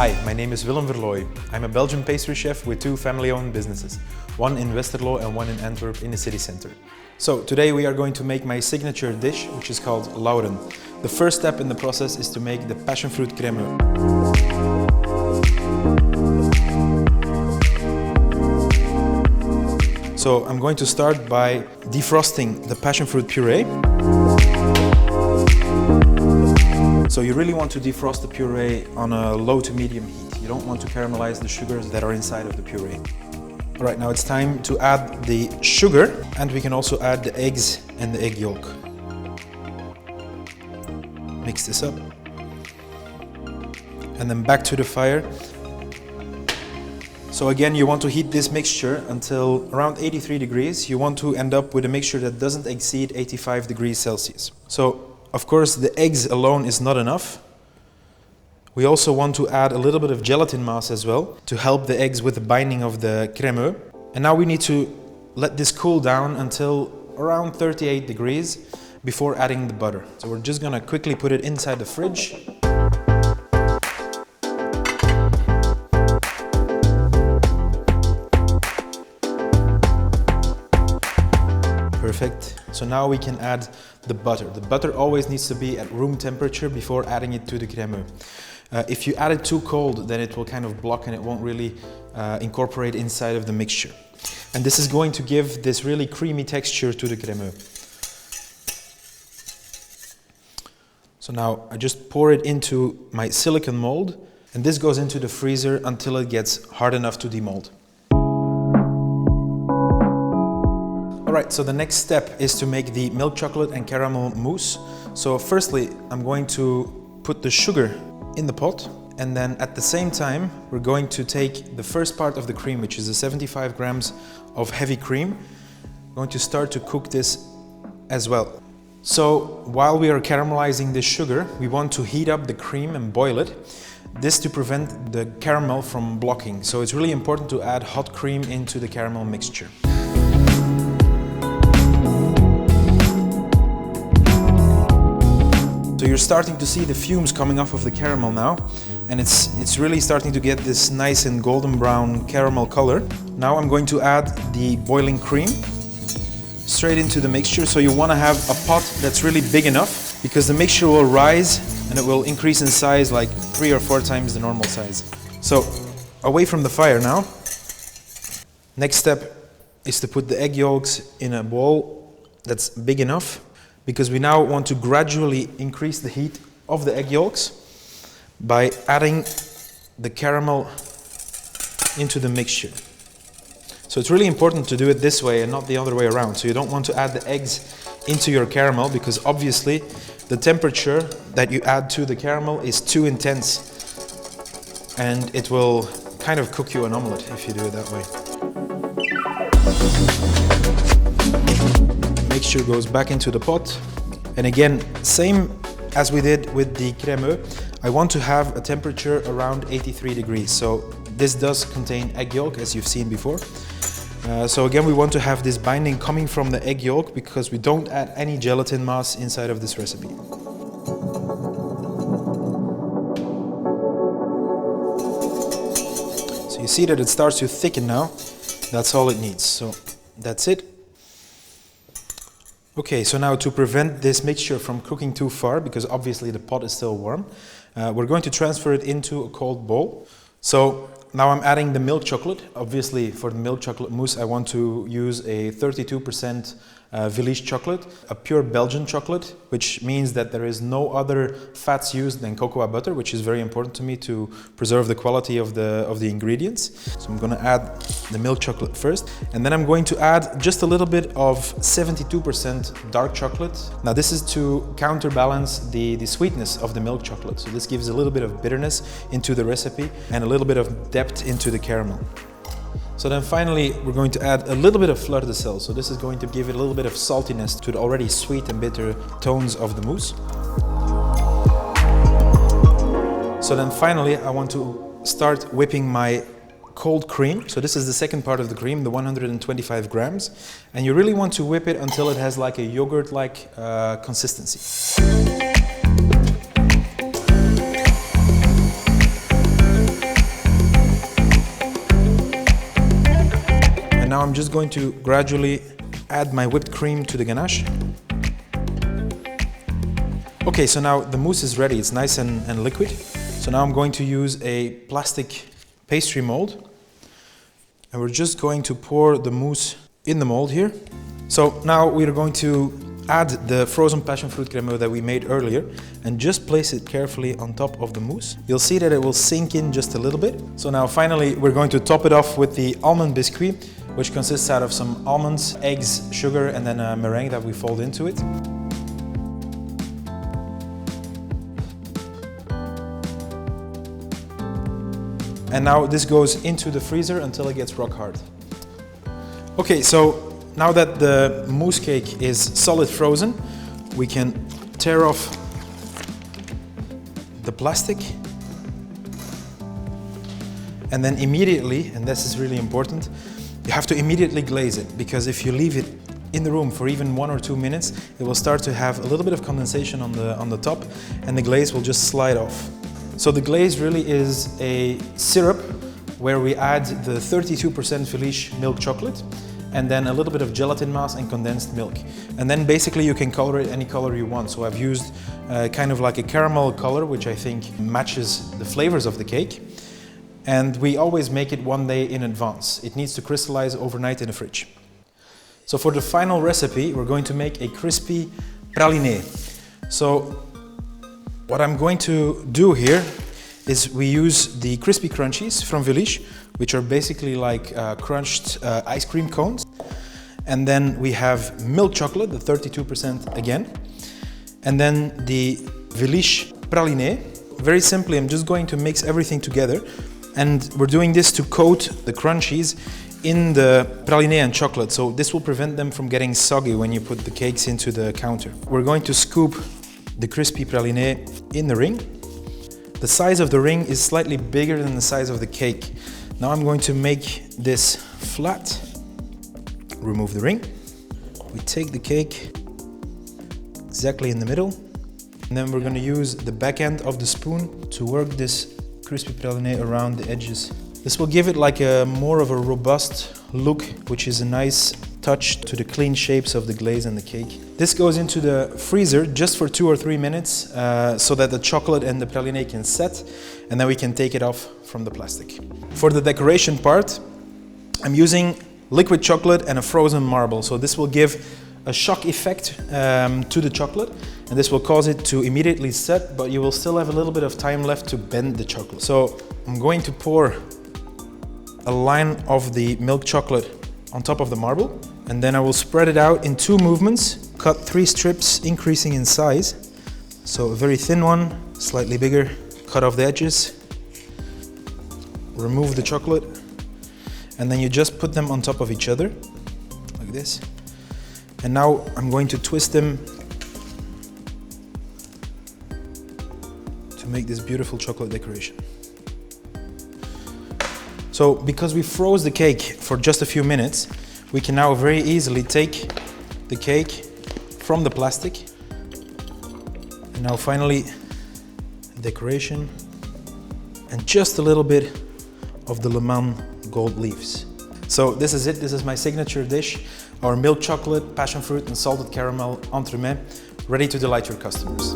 Hi, my name is Willem Verlooy. I'm a Belgian pastry chef with two family-owned businesses, one in Westerlo and one in Antwerp in the city center. So today we are going to make my signature dish, which is called Lauren. The first step in the process is to make the passion fruit creme. So I'm going to start by defrosting the passion fruit puree. So you really want to defrost the puree on a low to medium heat. You don't want to caramelize the sugars that are inside of the puree. All right, now it's time to add the sugar, and we can also add the eggs and the egg yolk. Mix this up. And then back to the fire. So again, you want to heat this mixture until around 83 degrees. You want to end up with a mixture that doesn't exceed 85 degrees Celsius. So, of course, the eggs alone is not enough. We also want to add a little bit of gelatin mass as well to help the eggs with the binding of the crème. And now we need to let this cool down until around 38 degrees before adding the butter. So we're just gonna quickly put it inside the fridge. Perfect. So now we can add the butter. The butter always needs to be at room temperature before adding it to the crème. If you add it too cold, then it will kind of block and it won't really incorporate inside of the mixture. And this is going to give this really creamy texture to the crème. So now I just pour it into my silicone mold, and this goes into the freezer until it gets hard enough to demold. Alright, so the next step is to make the milk chocolate and caramel mousse. So firstly, I'm going to put the sugar in the pot, and then at the same time we're going to take the first part of the cream, which is the 75 grams of heavy cream. I'm going to start to cook this as well. So while we are caramelizing the sugar, we want to heat up the cream and boil it. This to prevent the caramel from blocking. So it's really important to add hot cream into the caramel mixture. So you're starting to see the fumes coming off of the caramel now, and it's really starting to get this nice and golden brown caramel color. Now I'm going to add the boiling cream straight into the mixture. So you want to have a pot that's really big enough, because the mixture will rise and it will increase in size like 3 or 4 times the normal size. So away from the fire now. Next step is to put the egg yolks in a bowl that's big enough, because we now want to gradually increase the heat of the egg yolks by adding the caramel into the mixture. So it's really important to do it this way and not the other way around. So you don't want to add the eggs into your caramel, because obviously the temperature that you add to the caramel is too intense, and it will kind of cook you an omelette if you do it that way. Mixture goes back into the pot, and again, same as we did with the crème, I want to have a temperature around 83 degrees. So this does contain egg yolk, as you've seen before. So again, we want to have this binding coming from the egg yolk, because we don't add any gelatin mass inside of this recipe. So you see that it starts to thicken now. That's all it needs. So that's it. Okay, so now to prevent this mixture from cooking too far, because obviously the pot is still warm, we're going to transfer it into a cold bowl. So now I'm adding the milk chocolate. Obviously for the milk chocolate mousse I want to use a 32% Veliche chocolate, a pure Belgian chocolate, which means that there is no other fats used than cocoa butter, which is very important to me to preserve the quality of the ingredients. So I'm going to add the milk chocolate first, and then I'm going to add just a little bit of 72% dark chocolate. Now this is to counterbalance the sweetness of the milk chocolate. So this gives a little bit of bitterness into the recipe and a little bit of depth into the caramel. So then finally we're going to add a little bit of fleur de sel. So this is going to give it a little bit of saltiness to the already sweet and bitter tones of the mousse. So then finally I want to start whipping my cold cream. So this is the second part of the cream, the 125 grams. And you really want to whip it until it has like a yogurt-like consistency. now I'm just going to gradually add my whipped cream to the ganache. Okay, so now the mousse is ready. It's nice and liquid. So now I'm going to use a plastic pastry mold. And we're just going to pour the mousse in the mold here. So now we're going to add the frozen passion fruit creme that we made earlier and just place it carefully on top of the mousse. You'll see that it will sink in just a little bit. So now finally we're going to top it off with the almond biscuit, which consists out of some almonds, eggs, sugar, and then a meringue that we fold into it. And now this goes into the freezer until it gets rock hard. Okay, so now that the mousse cake is solid frozen, we can tear off the plastic. And then immediately, and this is really important, you have to immediately glaze it, because if you leave it in the room for even 1 or 2 minutes, it will start to have a little bit of condensation on the top, and the glaze will just slide off. So the glaze really is a syrup where we add the 32% Veliche milk chocolate and then a little bit of gelatin mass and condensed milk. And then basically you can color it any color you want. So I've used kind of like a caramel color, which I think matches the flavors of the cake. And we always make it 1 day in advance. It needs to crystallize overnight in the fridge. So for the final recipe, we're going to make a crispy praliné. So what I'm going to do here is we use the crispy crunchies from Veliche, which are basically like crunched ice cream cones. And then we have milk chocolate, the 32% again. And then the Veliche praliné. Very simply, I'm just going to mix everything together. And we're doing this to coat the crunchies in the praliné and chocolate. So this will prevent them from getting soggy when you put the cakes into the counter. We're going to scoop the crispy praliné in the ring. The size of the ring is slightly bigger than the size of the cake. Now I'm going to make this flat. Remove the ring. We take the cake exactly in the middle. And then we're going to use the back end of the spoon to work this crispy praliné around the edges. This will give it like a more of a robust look, which is a nice touch to the clean shapes of the glaze and the cake. This goes into the freezer just for 2 or 3 minutes so that the chocolate and the praliné can set, and then we can take it off from the plastic. For the decoration part, I'm using liquid chocolate and a frozen marble. So this will give a shock effect to the chocolate, and this will cause it to immediately set, but you will still have a little bit of time left to bend the chocolate. So I'm going to pour a line of the milk chocolate on top of the marble, and then I will spread it out in 2 movements, cut 3 strips increasing in size. So a very thin one, slightly bigger, cut off the edges, remove the chocolate, and then you just put them on top of each other, like this. And now I'm going to twist them to make this beautiful chocolate decoration. So because we froze the cake for just a few minutes, we can now very easily take the cake from the plastic. And now finally, decoration and just a little bit of the Le Mans gold leaves. So this is it. This is my signature dish, our milk chocolate, passion fruit and salted caramel entremet, ready to delight your customers.